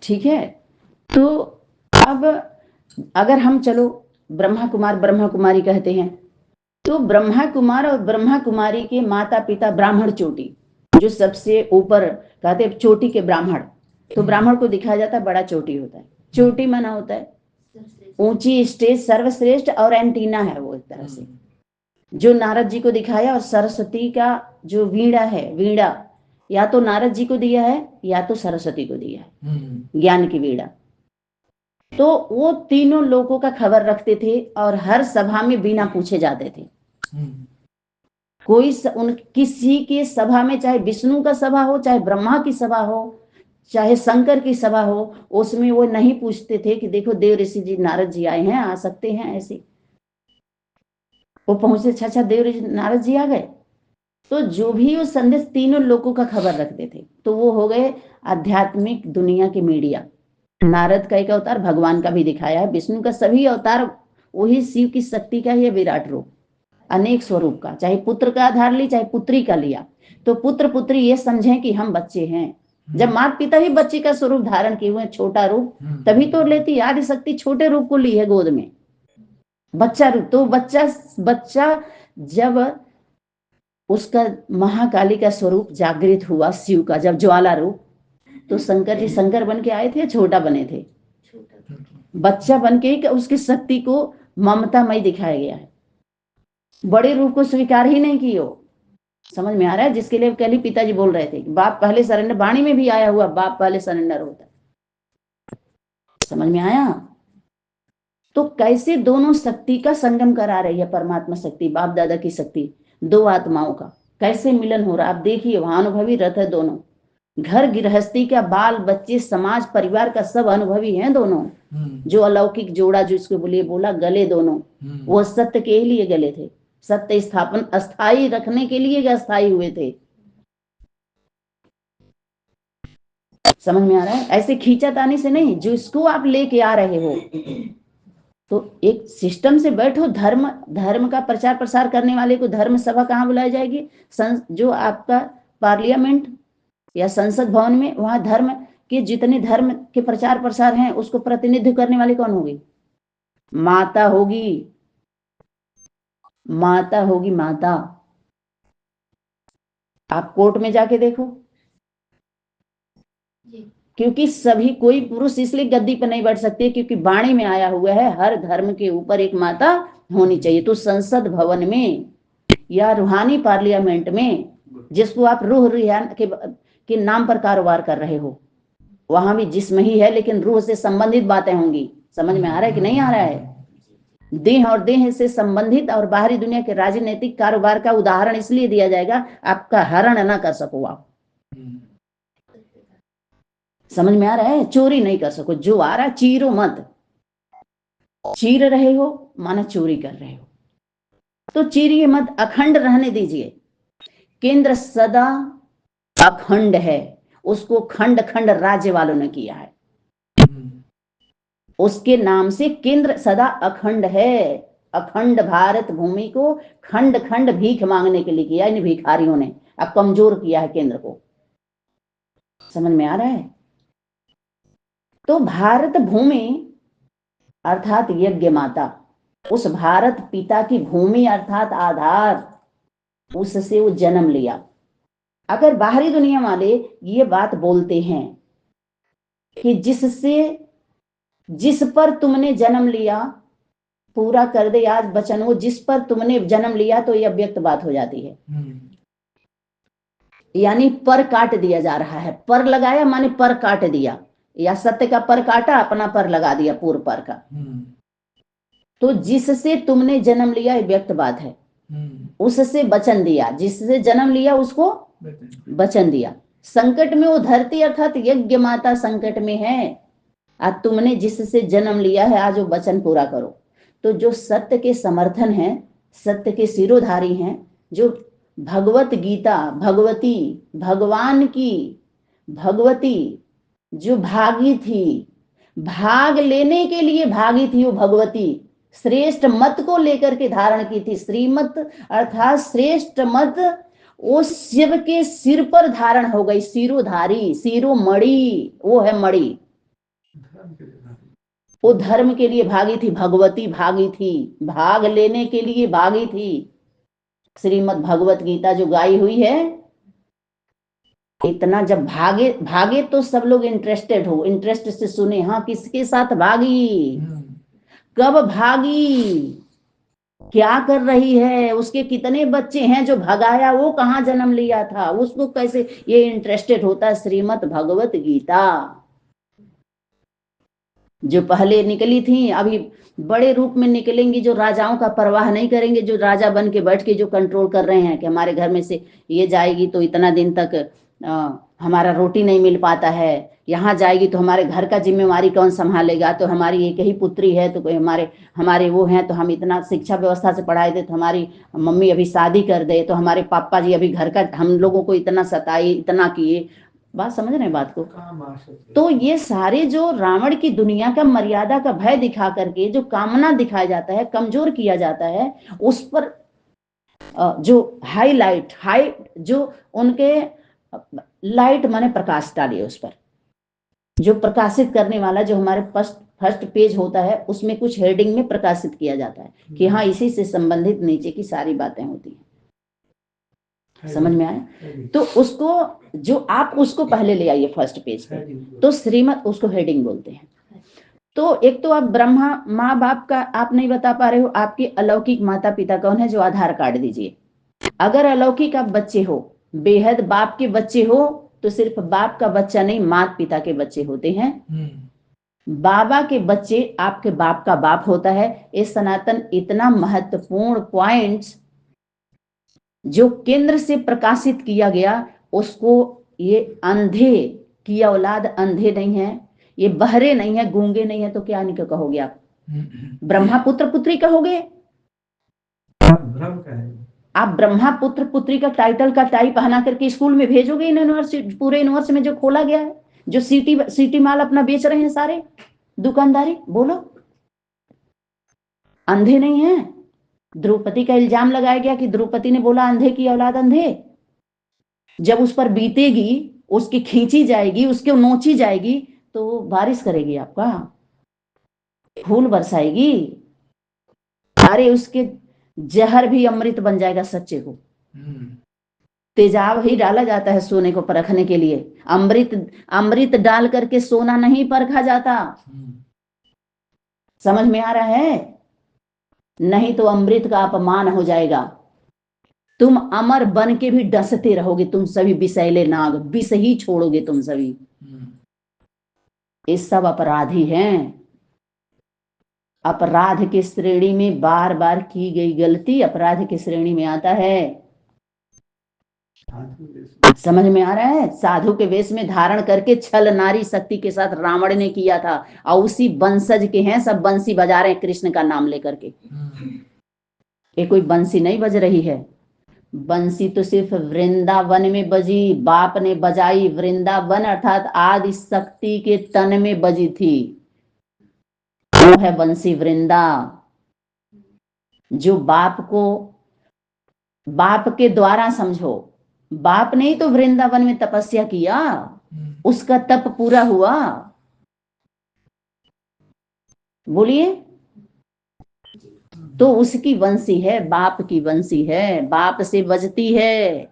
ठीक है। तो अब अगर हम चलो ब्रह्मा कुमारी कहते हैं, तो ब्रह्मा कुमार और ब्रह्मा कुमारी के माता पिता ब्राह्मण चोटी, जो सबसे ऊपर कहते हैं चोटी के ब्राह्मण, तो ब्राह्मण को दिखाया जाता है बड़ा चोटी होता है। चोटी माना होता है ऊंची स्टेज, सर्वश्रेष्ठ, और एंटीना है वो एक तरह से, जो नारद जी को दिखाया। और सरस्वती का जो वीणा है, वीणा या तो नारद जी को दिया है या तो सरस्वती को दिया है, ज्ञान की वीणा। तो वो तीनों लोगों का खबर रखते थे और हर सभा में बिना पूछे जाते थे। कोई किसी के सभा में, चाहे विष्णु का सभा हो, चाहे ब्रह्मा की सभा हो, चाहे शंकर की सभा हो, उसमें वो नहीं पूछते थे कि देखो देव ऋषि जी नारद जी आए हैं, आ सकते हैं, ऐसे वो पहुंचे, अच्छा देव ऋषि नारद जी आ गए। तो जो भी वो संदेश तीनों लोगों का खबर रखते थे, तो वो हो गए आध्यात्मिक दुनिया के मीडिया। नारद का एक अवतार भगवान का भी दिखाया है, विष्णु का सभी अवतार वही शिव की शक्ति का ही विराट रूप, अनेक स्वरूप का, चाहे पुत्र का आधार ली चाहे पुत्री का लिया। तो पुत्र पुत्री ये समझें कि हम बच्चे हैं। जब माता पिता ही बच्चे का स्वरूप धारण किए हुए, छोटा रूप, तभी तो लेती आदि शक्ति छोटे रूप को ली है गोद में, बच्चा रूप। तो बच्चा जब उसका महाकाली का स्वरूप जागृत हुआ, शिव का जब ज्वाला रूप, तो शंकर जी शंकर बन के आए थे, छोटा बने थे, बच्चा बन के उसकी शक्ति को ममतामय दिखाया गया है, बड़े रूप को स्वीकार ही नहीं किया। समझ में आ रहा है? जिसके लिए कल ही पिताजी बोल रहे थे बाप पहले सरेंडर, वाणी में भी आया हुआ बाप पहले सरेंडर होता है। समझ में आया? तो कैसे दोनों शक्ति का संगम करा रही है परमात्मा शक्ति, बाप दादा की शक्ति, दो आत्माओं का कैसे मिलन हो रहा है। आप देखिए वहां अनुभवी रथ है दोनों, घर गृहस्थी का, बाल बच्चे समाज परिवार का सब अनुभवी हैं दोनों। जो अलौकिक जोड़ा जिसको बोलिए बोला, गले दोनों वो सत्य के लिए गले थे, सत्य स्थापन अस्थाई रखने के लिए अस्थाई हुए थे। समझ में आ रहा है? ऐसे खींचातानी से नहीं, जिसको आप लेके आ रहे हो। तो एक सिस्टम से बैठो, धर्म का प्रचार प्रसार करने वाले को धर्म सभा कहाँ बुलाई जाएगी? जो आपका पार्लियामेंट या संसद भवन में, वहां धर्म के जितने धर्म के प्रचार प्रसार हैं उसको प्रतिनिधित्व करने वाली कौन होगी? माता होगी, माता होगी, माता। आप कोर्ट में जाके देखो, क्योंकि सभी, कोई पुरुष इसलिए गद्दी पर नहीं बैठ सकते क्योंकि वाणी में आया हुआ है हर धर्म के ऊपर एक माता होनी चाहिए। तो संसद भवन में या रूहानी पार्लियामेंट में, जिसको आप रूह रिहान के नाम पर कारोबार कर रहे हो, वहां भी जिस्म ही है लेकिन रूह से संबंधित बातें होंगी। समझ में आ रहा है कि नहीं आ रहा है? देह और देह से संबंधित और बाहरी दुनिया के राजनीतिक कारोबार का उदाहरण इसलिए दिया जाएगा आपका हरण ना कर सको आप। समझ में आ रहा है? चोरी नहीं कर सको, जो आ रहा चीरो मत, चीर रहे हो माना चोरी कर रहे हो, तो चीरिए मत, अखंड रहने दीजिए। केंद्र सदा अखंड है, उसको खंड खंड राज्य वालों ने किया है, उसके नाम से केंद्र सदा अखंड है। अखंड भारत भूमि को खंड खंड भीख मांगने के लिए किया इन भिखारियों ने, अब कमजोर किया है केंद्र को। समझ में आ रहा है? तो भारत भूमि अर्थात यज्ञ माता, उस भारत पिता की भूमि अर्थात आधार, उससे वो जन्म लिया। अगर बाहरी दुनिया वाले ये बात बोलते हैं कि जिस पर तुमने जन्म लिया पूरा कर दे आज वचन, वो जिस पर तुमने जन्म लिया, तो यह व्यक्त बात हो जाती है। यानी पर काट दिया जा रहा है, पर लगाया माने पर काट दिया, या सत्य का पर काटा अपना पर लगा दिया पूर्व पर का। तो जिससे तुमने जन्म लिया ये व्यक्त बात है, उससे वचन दिया, जिससे जन्म लिया उसको वचन दिया। संकट में वो धरती अर्थात यज्ञ माता संकट में है, आज तुमने जिससे जन्म लिया है आज वो वचन पूरा करो। तो जो सत्य के समर्थन है, सत्य के सिरोधारी हैं, जो भगवत गीता, भगवती, भगवान की भगवती जो भागी थी, भाग लेने के लिए भागी थी, वो भगवती श्रेष्ठ मत को लेकर के धारण की थी। श्रीमत अर्थात श्रेष्ठ मत वो शिव के सिर पर धारण हो गई, सिरोधारी, सिरो मणि, वो है मणि। वो धर्म के लिए भागी थी, भगवती भागी थी, भाग लेने के लिए भागी थी। श्रीमद् भगवत गीता जो गाई हुई है, इतना जब भागे भागे तो सब लोग इंटरेस्टेड हो, इंटरेस्ट से सुने। हाँ, किसके साथ भागी, कब भागी, क्या कर रही है, उसके कितने बच्चे हैं, जो भगाया वो कहाँ जन्म लिया था, उसको कैसे, ये इंटरेस्टेड होता है श्रीमद् भगवत गीता। जो पहले निकली थी, अभी बड़े रूप में निकलेंगी, जो राजाओं का परवाह नहीं करेंगे, जो राजा बन के बैठ के जो कंट्रोल कर रहे हैं कि हमारे घर में से ये जाएगी तो इतना दिन तक हमारा रोटी नहीं मिल पाता है, यहाँ जाएगी तो हमारे घर का जिम्मेवारी कौन संभालेगा, तो हमारी एक ही पुत्री है, तो कोई हमारे हमारे वो हैं, तो हम इतना शिक्षा व्यवस्था से पढ़ाए थे, तो हमारी मम्मी अभी शादी कर दे, तो हमारे पापा जी अभी घर का हम लोगों को इतना सताए, इतना किए। बात समझ रहे हैं बात को? तो ये सारे जो रावण की दुनिया का मर्यादा का भय दिखा करके जो कामना दिखाया जाता है, कमजोर किया जाता है, उस पर जो हाईलाइट जो उनके लाइट माने प्रकाश डालिए, उस पर जो प्रकाशित करने वाला, जो हमारे फर्स्ट पेज होता है, उसमें कुछ हेडिंग में प्रकाशित किया जाता है कि हाँ, इसी से संबंधित नीचे की सारी बातें होती हैं। समझ में आया? तो उसको जो आप उसको पहले ले आइए फर्स्ट पेज पे, तो श्रीमत उसको हेडिंग बोलते हैं। तो एक तो आप ब्रह्मा माँ बाप का आप नहीं बता पा रहे हो, आपके अलौकिक माता पिता कौन है, जो आधार कार्ड दीजिए। अगर अलौकिक आप बच्चे हो, बेहद बाप के बच्चे हो, तो सिर्फ बाप का बच्चा नहीं, माता पिता के बच्चे होते हैं। बाबा के बच्चे आपके बाप का बाप होता है। इस सनातन इतना महत्वपूर्ण पॉइंट्स जो केंद्र से प्रकाशित किया गया, उसको ये अंधे की औलाद अंधे नहीं है, ये बहरे नहीं है, गूंगे नहीं है, तो क्या नहीं कहोगे आप? ब्रह्मा पुत्र पुत्री कहोगे? आप ब्रह्मा पुत्र पुत्री का टाइटल का टाई पहना करके स्कूल में भेजोगे? यूनिवर्सिटी, पूरे यूनिवर्सिटी में जो खोला गया है, जो सिटी माल अपना बेच रहे हैं सारे दुकानदारी, बोलो अंधे नहीं है? द्रौपदी का इल्जाम लगाया गया कि द्रौपदी ने बोला अंधे की औलाद अंधे। जब उस पर बीतेगी, उसकी खींची जाएगी, उसके नोची जाएगी, तो बारिश करेगी, आपका फूल बरसाएगी। अरे उसके जहर भी अमृत बन जाएगा सच्चे को। तेजाब ही डाला जाता है सोने को परखने के लिए, अमृत डाल करके सोना नहीं परखा जाता। समझ में आ रहा है? नहीं तो अमृत का अपमान हो जाएगा। तुम अमर बन के भी डसते रहोगे, तुम सभी विषैले नाग, विष ही छोड़ोगे तुम सभी। ये सब अपराधी हैं। अपराध की श्रेणी में बार बार की गई गलती अपराध की श्रेणी में आता है। समझ में आ रहा है? साधु के वेश में धारण करके छल नारी शक्ति के साथ रावण ने किया था, और उसी वंशज के हैं सब, बंसी बजा रहे हैं कृष्ण का नाम लेकर के। ये कोई बंसी नहीं बज रही है, बंसी तो सिर्फ वृंदावन में बजी, बाप ने बजाई। वृंदावन अर्थात आदि शक्ति के तन में बजी थी, वो है बंसी वृंदा। जो बाप के द्वारा समझो, बाप ने ही तो वृंदावन में तपस्या किया, उसका तप पूरा हुआ। बोलिए, तो उसकी वंशी है, बाप की वंशी है, बाप से बजती है,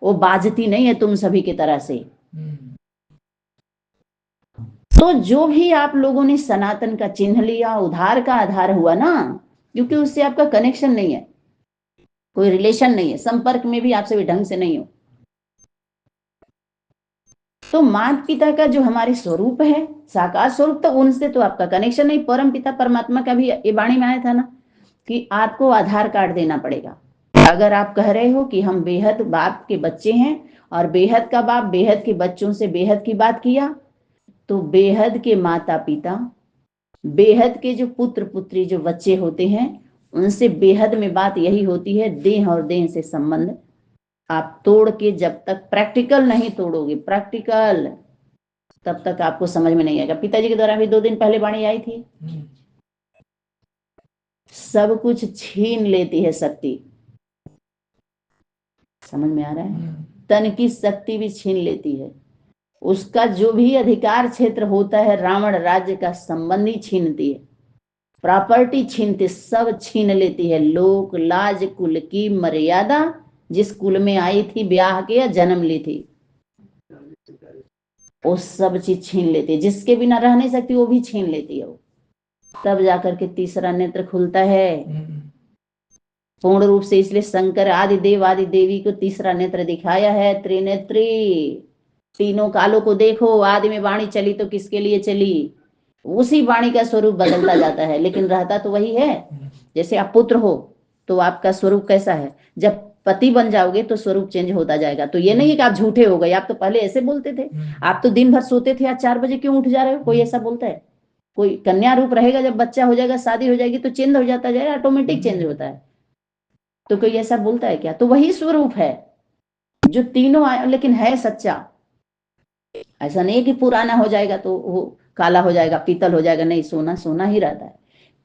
वो बाजती नहीं है तुम सभी की तरह से। तो जो भी आप लोगों ने सनातन का चिन्ह लिया, उधार का आधार हुआ ना, क्योंकि उससे आपका कनेक्शन नहीं है, कोई रिलेशन नहीं है, संपर्क में भी आपसे भी ढंग से नहीं हो। तो माता पिता का जो हमारे स्वरूप है, साकार स्वरूप, तो उनसे तो आपका कनेक्शन नहीं। परम पिता परमात्मा का भी ये वाणी में आया था ना कि आपको आधार कार्ड देना पड़ेगा। अगर आप कह रहे हो कि हम बेहद बाप के बच्चे हैं, और बेहद का बाप बेहद के बच्चों से बेहद की बात किया, तो बेहद के माता पिता, बेहद के जो पुत्र पुत्री जो बच्चे होते हैं, उनसे बेहद में बात यही होती है, देह और देह से संबंध आप तोड़ के जब तक प्रैक्टिकल नहीं तोड़ोगे, प्रैक्टिकल, तब तक आपको समझ में नहीं आएगा। पिताजी के द्वारा भी 2 दिन पहले वाणी आई थी, सब कुछ छीन लेती है शक्ति। समझ में आ रहा है? तन की शक्ति भी छीन लेती है। उसका जो भी अधिकार क्षेत्र होता है रावण राज्य का संबंधी छीनती है, प्रॉपर्टी छीनती, सब छीन लेती है। लोक लाज कुल की मर्यादा, जिस कुल में आई थी ब्याह के या जन्म ली थी, वो सब चीज छीन लेती है। जिसके बिना रह नहीं सकती वो भी छीन लेती है वो। तब जाकर के तीसरा नेत्र खुलता है पूर्ण रूप से। इसलिए शंकर आदि देव आदि देवी को तीसरा नेत्र दिखाया है, त्रिनेत्री। तीनों कालों को देखो, आदि में वाणी चली तो किसके लिए चली, उसी वाणी का स्वरूप बदलता जाता है, लेकिन रहता तो वही है। जैसे आप पुत्र हो तो आपका स्वरूप कैसा है, जब पति बन जाओगे तो स्वरूप चेंज होता जाएगा। तो ये नहीं है कि आप झूठे हो गए, आप तो पहले ऐसे बोलते थे, आप तो दिन भर सोते थे, आज 4 बजे क्यों उठ जा रहे हो, कोई ऐसा बोलता है? कोई कन्या रूप रहेगा, जब बच्चा हो जाएगा, शादी हो जाएगी तो चेंज हो जाता जाएगा, ऑटोमेटिक चेंज होता है। तो कोई ऐसा बोलता है क्या? तो वही स्वरूप है जो तीनों आए, लेकिन है सच्चा। ऐसा नहीं है कि पुराना हो जाएगा तो वो काला हो जाएगा, पीतल हो जाएगा, नहीं, सोना सोना ही रहता है।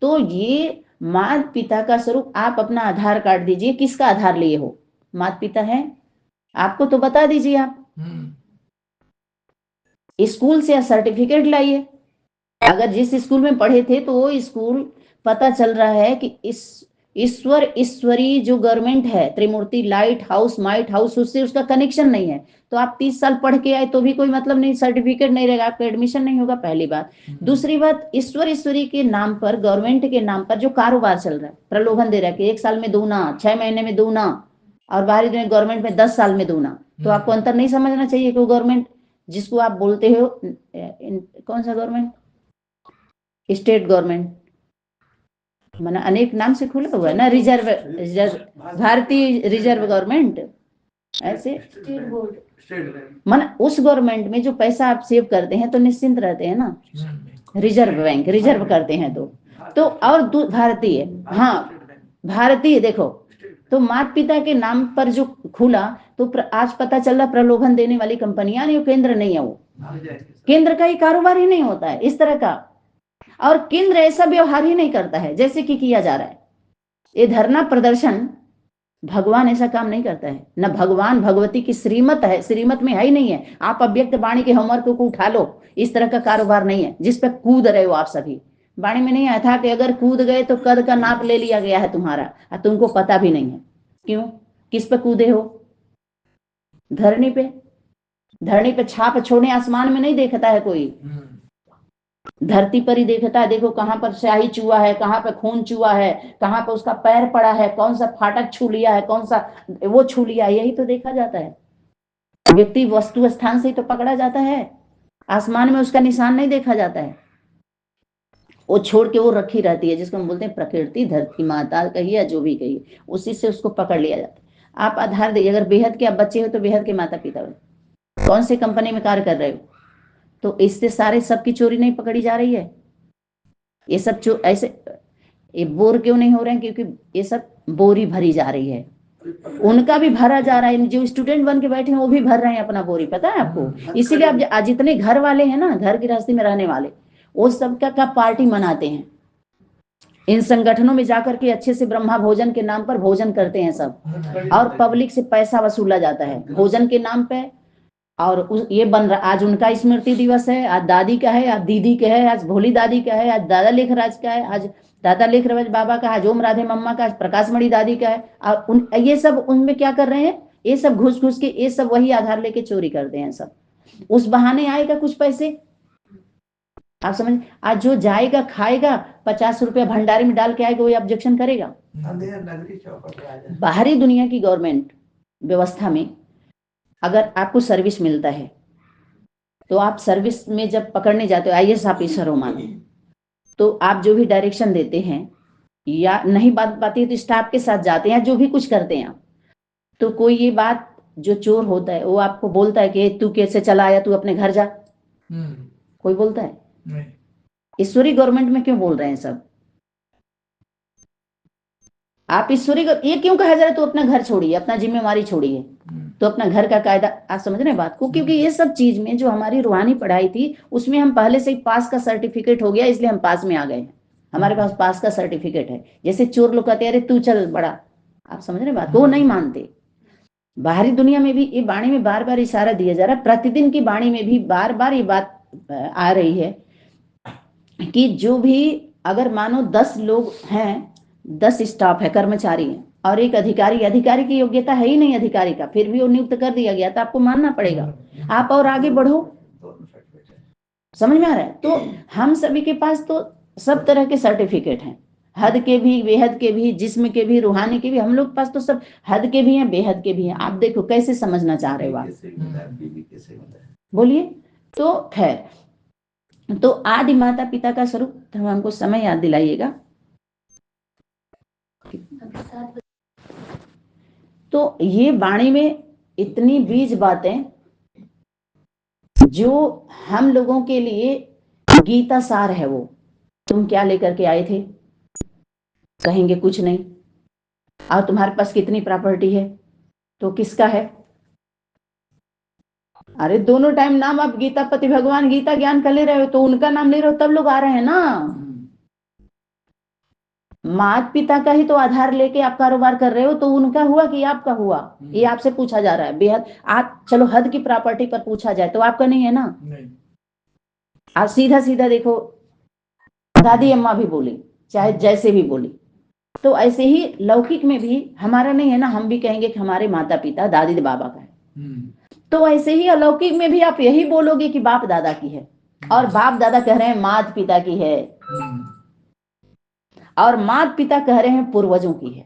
तो ये माता पिता का स्वरूप। आप अपना आधार कार्ड दीजिए, किसका आधार लिए हो? माता पिता है आपको तो बता दीजिए आप। स्कूल से सर्टिफिकेट लाइए, अगर जिस स्कूल में पढ़े थे तो वो स्कूल पता चल रहा है कि इस ईश्वर ईश्वरी जो गवर्नमेंट है, त्रिमूर्ति लाइट हाउस माइट हाउस, उससे उसका कनेक्शन नहीं है। तो आप 30 साल पढ़ के आए तो भी कोई मतलब नहीं, सर्टिफिकेट नहीं रहेगा, आपका एडमिशन नहीं होगा, पहली बात। दूसरी बात, ईश्वर ईश्वरी के नाम पर, गवर्नमेंट के नाम पर जो कारोबार चल रहा है, प्रलोभन दे रहा है कि 1 साल में दूना, 6 महीने में दूना, और बाहरी दुनिया गवर्नमेंट में 10 साल में दूना। तो आपको अंतर नहीं समझना चाहिए कि वो गवर्नमेंट जिसको आप बोलते हो, कौन सा गवर्नमेंट? स्टेट गवर्नमेंट, माना अनेक नाम से खुला हुआ है ना, रिजर्व, भारतीय रिजर्व गवर्नमेंट, ऐसे माना उस गवर्नमेंट में जो पैसा आप सेव करते हैं तो निश्चिंत रहते हैं ना, रिजर्व बैंक, रिजर्व करते हैं तो और भारतीय, हाँ भारतीय। देखो, तो माता पिता के नाम पर जो खुला, तो आज पता चल रहा प्रलोभन देने वाली कंपनियां नहीं, केंद्र नहीं है, वो केंद्र का ही कारोबार ही नहीं होता है इस तरह का। और केंद्र ऐसा व्यवहार ही नहीं करता है जैसे कि किया जा रहा है। ये धरना प्रदर्शन, भगवान ऐसा काम नहीं करता है, न भगवान भगवती की श्रीमत है, श्रीमत में है ही नहीं है। आप अव्यक्त वाणी के होमवर्क को उठा लो, इस तरह का कारोबार नहीं है जिस पे कूद रहे हो आप सभी। वाणी में नहीं आया था कि अगर कूद गए तो कद का नाप ले लिया गया है तुम्हारा, और तुमको पता भी नहीं है। क्यों? किस पे कूदे हो? धरनी पे। धरनी पे छाप छोड़ने आसमान में नहीं देखता है कोई, धरती पर ही देखता है। देखो कहाँ पर स्याही चुआ है, कहाँ पर खून चुआ है, कहाँ पर उसका पैर पड़ा है, कौन सा फाटक छू लिया है, कौन सा वो छू लिया है, यही तो देखा जाता है। व्यक्ति वस्तु स्थान से ही तो पकड़ा जाता है, आसमान में उसका निशान नहीं देखा जाता है। वो छोड़ के वो रखी रहती है, जिसको हम बोलते हैं प्रकृति, धरती माता कहिए या जो भी कहिए, उसी से उसको पकड़ लिया जाता है। आप आधार दीजिए, अगर बेहद के आप बच्चे हो तो बेहद के माता पिता हो, कौन से कंपनी में कार्य कर रहे हो, तो इससे सारे सबकी चोरी नहीं पकड़ी जा रही है। ये सब ऐसे ये बोर क्यों नहीं हो रहे हैं? क्योंकि ये सब बोरी भरी जा रही है, उनका भी भरा जा रहा है। जो स्टूडेंट बन के बैठे हैं वो भी भर रहे हैं अपना बोरी, पता है आपको। इसीलिए आप जितने घर वाले हैं ना, घर गृहस्थी में रहने वाले, वो सब का पार्टी मनाते हैं। इन संगठनों में जाकर के अच्छे से ब्रह्मा भोजन के नाम पर भोजन करते हैं सब, और पब्लिक से पैसा वसूला जाता है भोजन के नाम पे। और ये बन रहा, आज उनका स्मृति दिवस है, आज दादी का है, आज दीदी का है, आज भोली दादी का है, आज दादा लेखराज का है, आज दादा लेखराज बाबा का, आज ओम राधे मम्मा का, आज प्रकाशमणि दादी का है। और ये सब उनमें क्या कर रहे हैं, ये सब घुस घुस के ये सब वही आधार लेके चोरी करते हैं सब। उस बहाने आएगा कुछ पैसे, आप समझ। आज जो जाएगा खाएगा, 50 रुपया भंडारे में डाल के आएगा, वो ऑब्जेक्शन करेगा। बाहरी दुनिया की गवर्नमेंट व्यवस्था में अगर आपको सर्विस मिलता है तो आप सर्विस में जब पकड़ने जाते हो, IAS ऑफिसर हो मानो, तो आप जो भी डायरेक्शन देते हैं या नहीं बात पाती है तो स्टाफ के साथ जाते हैं, जो भी कुछ करते हैं आप, तो कोई ये बात, जो चोर होता है वो आपको बोलता है कि तू कैसे चला आया, तू अपने घर जा, कोई बोलता है? नहीं। ईश्वरी गवर्नमेंट में क्यों बोल रहे हैं सब? आप ईश्वरी ये क्यों कहा जा रहा है, तो अपना घर छोड़िए, अपना जिम्मेवारी छोड़िए, तो अपना घर का कायदा। आप समझ रहे हैं बात को? क्योंकि ये सब चीज में जो हमारी रूहानी पढ़ाई थी उसमें हम पहले से ही पास का सर्टिफिकेट हो गया, इसलिए हम पास में आ गए, हमारे पास पास का सर्टिफिकेट है। जैसे चोर लोग कहते हैं अरे तू चल बड़ा, आप समझ रहे हैं बात को? वो नहीं मानते। बाहरी दुनिया में भी ये वाणी में बार बार इशारा दिया जा रहा है, प्रतिदिन की वाणी में भी बार बार ये बात आ रही है कि जो भी अगर मानो 10 लोग हैं, 10 स्टाफ है, कर्मचारी हैं और एक अधिकारी की योग्यता है ही नहीं अधिकारी का, फिर भी वो नियुक्त कर दिया गया तो आपको मानना पड़ेगा, आप और आगे बढ़ो। समझ में आ रहा है? तो हम सभी के पास तो सब तरह के सर्टिफिकेट हैं, हद के भी, बेहद के भी, जिस्म के भी, रूहानी के भी, हम लोग के पास तो सब हद के भी हैं, बेहद के भी हैं। आप देखो कैसे समझना चाह रहे हो आप, बोलिए। तो खैर, तो आदि माता पिता का स्वरूप हमको समय याद दिलाइएगा। तो ये वाणी में इतनी बीज बातें जो हम लोगों के लिए गीता सार है, वो तुम क्या लेकर के आए थे? कहेंगे कुछ नहीं। और तुम्हारे पास कितनी प्रॉपर्टी है? तो किसका है? अरे दोनों टाइम नाम आप गीता पति भगवान गीता ज्ञान का ले रहे हो, तो उनका नाम ले रहे हो तब लोग आ रहे हैं ना। माता पिता का ही तो आधार लेके आप कारोबार कर रहे हो, तो उनका हुआ कि आपका हुआ, ये आपसे पूछा जा रहा है। बेहद आप चलो हद की प्रॉपर्टी पर पूछा जाए तो आपका नहीं है ना। आप सीधा सीधा देखो, दादी अम्मा भी बोली, चाहे जैसे भी बोली, तो ऐसे ही लौकिक में भी हमारा नहीं है ना, हम भी कहेंगे कि हमारे माता पिता दादी बाबा का है। तो ऐसे ही अलौकिक में भी आप यही बोलोगे कि बाप दादा की है, और बाप दादा कह रहे हैं माता पिता की है, और माता पिता कह रहे हैं पूर्वजों की है।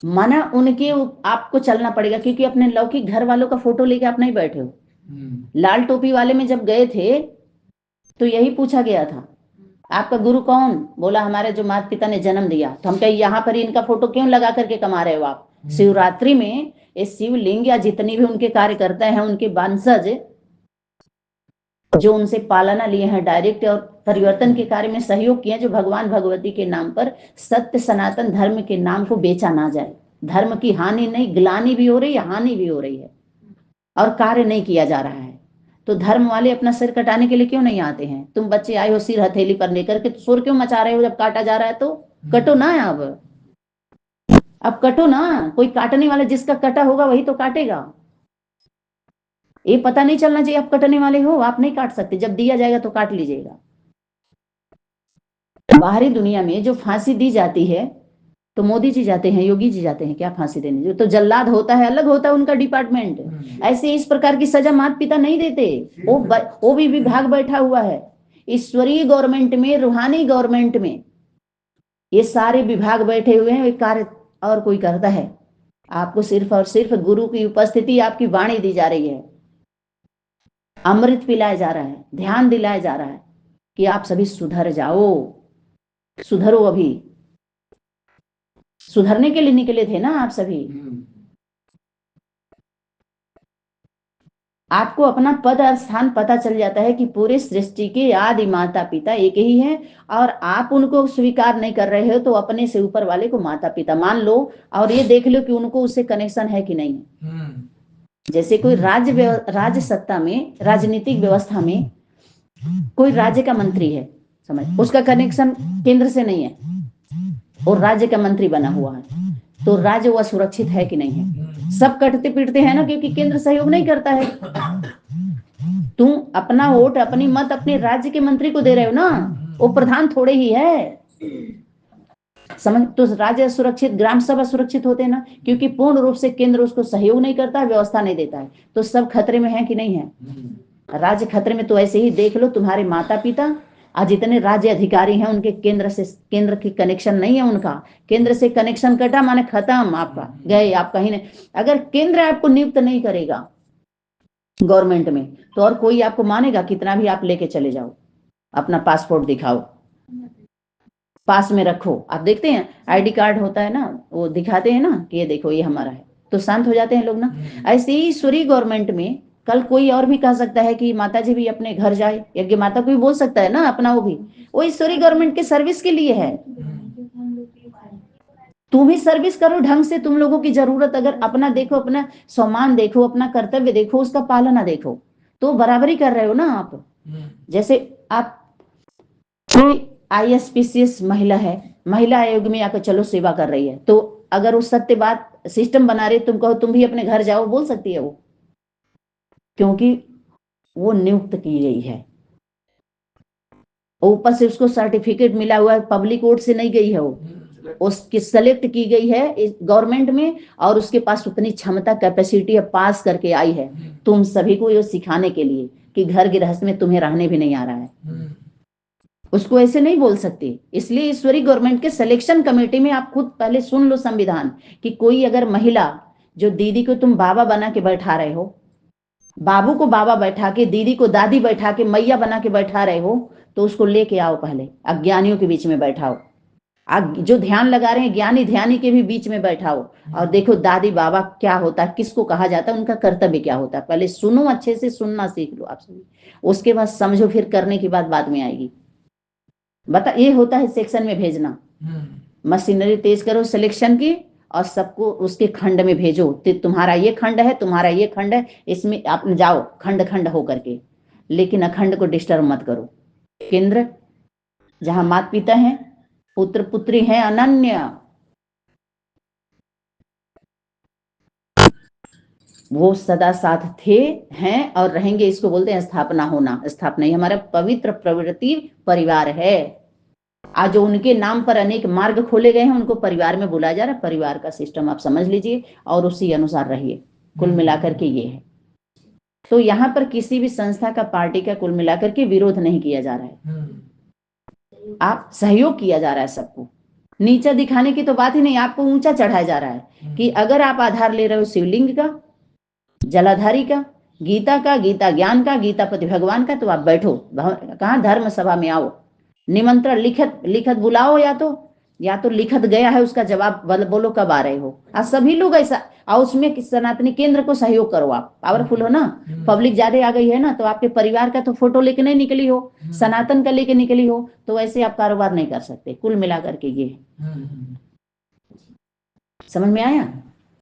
माना उनके आपको चलना पड़ेगा, क्योंकि अपने लौकिक घर वालों का फोटो लेके आप नहीं बैठे हो। लाल टोपी वाले में जब गए थे तो यही पूछा गया था, आपका गुरु कौन? बोला हमारे जो माता पिता ने जन्म दिया। तो हम कहे यहाँ पर इनका फोटो क्यों लगा करके कमा रहे हो आप? शिवरात्रि में इस शिवलिंग या जितनी भी उनके कार्यकर्ता हैं, उनके वंशज जो उनसे पालना लिए हैं डायरेक्ट, और परिवर्तन के कार्य में सहयोग किए, जो भगवान भगवती के नाम पर सत्य सनातन धर्म के नाम को बेचा ना जाए। धर्म की हानि नहीं, ग्लानि भी हो रही है, हानि भी हो रही है, और कार्य नहीं किया जा रहा है। तो धर्म वाले अपना सिर कटाने के लिए क्यों नहीं आते हैं? तुम बच्चे आए हो सिर हथेली पर लेकर के, तो सुर क्यों मचा रहे हो? जब काटा जा रहा है तो कटो ना। अब कटो ना। कोई काटने वाला, जिसका कटा होगा वही तो काटेगा। ये पता नहीं चलना चाहिए आप कटने वाले हो, आप नहीं काट सकते। जब दिया जाएगा तो काट लीजिएगा। बाहरी दुनिया में जो फांसी दी जाती है, तो मोदी जी जाते हैं, योगी जी जाते हैं क्या फांसी देने? जो तो जल्लाद होता है, अलग होता है उनका डिपार्टमेंट। ऐसे इस प्रकार की सजा माता पिता नहीं देते, वो भी विभाग बैठा हुआ है। ईश्वरीय गवर्नमेंट में, रूहानी गवर्नमेंट में ये सारे विभाग बैठे हुए हैं, कार्य और कोई करता है? आपको सिर्फ और सिर्फ गुरु की उपस्थिति, आपकी वाणी दी जा रही है, अमृत पिलाया जा रहा है, ध्यान दिलाया जा रहा है कि आप सभी सुधर जाओ, सुधरो। अभी सुधरने के लिए निकले थे ना आप सभी। आपको अपना पद और स्थान पता चल जाता है कि पूरे सृष्टि के आदि माता पिता एक ही हैं, और आप उनको स्वीकार नहीं कर रहे हो, तो अपने से ऊपर वाले को माता पिता मान लो, और ये देख लो कि उनको उससे कनेक्शन है कि नहीं है। जैसे कोई राज्य सत्ता में, राजनीतिक व्यवस्था में कोई राज्य का मंत्री है, समझ, उसका कनेक्शन केंद्र से नहीं है, और राज्य का मंत्री बना हुआ है, तो राज्य वह सुरक्षित है कि नहीं है? सब कटते पीटते हैं ना, क्योंकि केंद्र सहयोग नहीं करता है। तुम अपना वोट, अपनी मत अपने राज्य के मंत्री को दे रहे हो ना, वो प्रधान थोड़े ही है, समझ। तो राज्य सुरक्षित, ग्राम सभा सुरक्षित होते हैं ना, क्योंकि पूर्ण रूप से केंद्र उसको सहयोग नहीं करता है, व्यवस्था नहीं देता है, तो सब खतरे में है कि नहीं है? राज्य खतरे में। तो ऐसे ही देख लो, तुम्हारे माता पिता आज जितने राज्य अधिकारी हैं, उनके केंद्र से, केंद्र की कनेक्शन नहीं है उनका। केंद्र से कनेक्शन कटा माने खत्म, आपका गए, आप कहीं नहीं। अगर केंद्र आपको नियुक्त नहीं करेगा गवर्नमेंट में, तो और कोई आपको मानेगा? कितना भी आप लेके चले जाओ, अपना पासपोर्ट दिखाओ, पास में रखो। आप देखते हैं आईडी कार्ड होता है ना, वो दिखाते हैं ना कि ये देखो ये हमारा है, तो शांत हो जाते हैं लोग ना। ऐसे ही ईश्वरीय गवर्नमेंट में कल कोई और भी कह सकता है कि माता जी भी अपने घर जाए, यज्ञ माता को भी बोल सकता है ना अपना, वो ईश्वरीय गवर्नमेंट के सर्विस के लिए है। तुम ही सर्विस करो ढंग से। तुम लोगों की जरूरत अगर अपना देखो, अपना सम्मान देखो, अपना कर्तव्य देखो, उसका पालना देखो, तो बराबरी कर रहे हो ना आप। जैसे आप कोई ISPCS महिला है, महिला आयोग में आकर चलो सेवा कर रही है, तो अगर वो सत्य बात सिस्टम बना रहे, तुम कहो तुम भी अपने घर जाओ, बोल सकती है वो, क्योंकि वो नियुक्त की गई है, ऊपर से उसको सर्टिफिकेट मिला हुआ है, पब्लिक कोर्ट से नहीं गई है वो, उसकी सेलेक्ट की गई है गवर्नमेंट में, और उसके पास उतनी क्षमता कैपेसिटी है, पास करके आई है तुम सभी को ये सिखाने के लिए कि घर गृहस्थ में तुम्हें रहने भी नहीं आ रहा है। उसको ऐसे नहीं बोल सकती। इसलिए ईश्वरी गवर्नमेंट के सिलेक्शन कमेटी में आप खुद पहले सुन लो संविधान कि कोई अगर महिला, जो दीदी को तुम बाबा बना के बैठा रहे हो, बाबू को बाबा बैठा के, दीदी को दादी बैठा के, मैया बना के बैठा रहे हो, तो उसको लेके आओ, पहले अज्ञानियों के बीच में बैठाओ, जो ध्यान लगा रहे हैं ज्ञानी ध्यानी के भी बीच में बैठाओ, और देखो दादी बाबा क्या होता है, किसको कहा जाता है, उनका कर्तव्य क्या होता है, पहले सुनो, अच्छे से सुनना सीख लो आप सभी, उसके बाद समझो, फिर करने की बात बाद में आएगी। बता, ये होता है सेक्शन में भेजना, मशीनरी तेज करो सिलेक्शन की, और सबको उसके खंड में भेजो, तुम्हारा ये खंड है, तुम्हारा ये खंड है, इसमें आप जाओ खंड खंड हो करके, लेकिन अखंड को डिस्टर्ब मत करो। केंद्र जहां माता पिता हैं, पुत्र पुत्री हैं अनन्य, वो सदा साथ थे, हैं और रहेंगे, इसको बोलते हैं स्थापना होना। स्थापना, ये हमारा पवित्र प्रवृत्ति परिवार है। आज जो उनके नाम पर अनेक मार्ग खोले गए हैं, उनको परिवार में बुलाया जा रहा है। परिवार का सिस्टम आप समझ लीजिए और उसी अनुसार रहिए। कुल मिलाकर के ये है। तो यहाँ पर किसी भी संस्था का, पार्टी का कुल मिलाकर के विरोध नहीं किया जा रहा है, आप सहयोग किया जा रहा है सबको। नीचा दिखाने की तो बात ही नहीं, आपको ऊंचा चढ़ाया जा रहा है कि अगर आप आधार ले रहे हो शिवलिंग का, जलाधारी का, गीता का, गीता ज्ञान का, गीतापति भगवान का, तो आप बैठो, कहाँ धर्म सभा में आओ, निमंत्रण लिखत लिखत बुलाओ, या तो लिखत गया है उसका जवाब बोलो कब आ रहे हो। आज सभी लोग ऐसा, और उसमें सनातनी केंद्र को सहयोग करो, आप पावरफुल हो ना, पब्लिक ज्यादा आ गई है ना, तो आपके परिवार का तो फोटो लेके नहीं निकली हो, सनातन का लेके निकली हो, तो ऐसे आप कारोबार नहीं कर सकते। कुल मिलाकर के ये समझ में आया।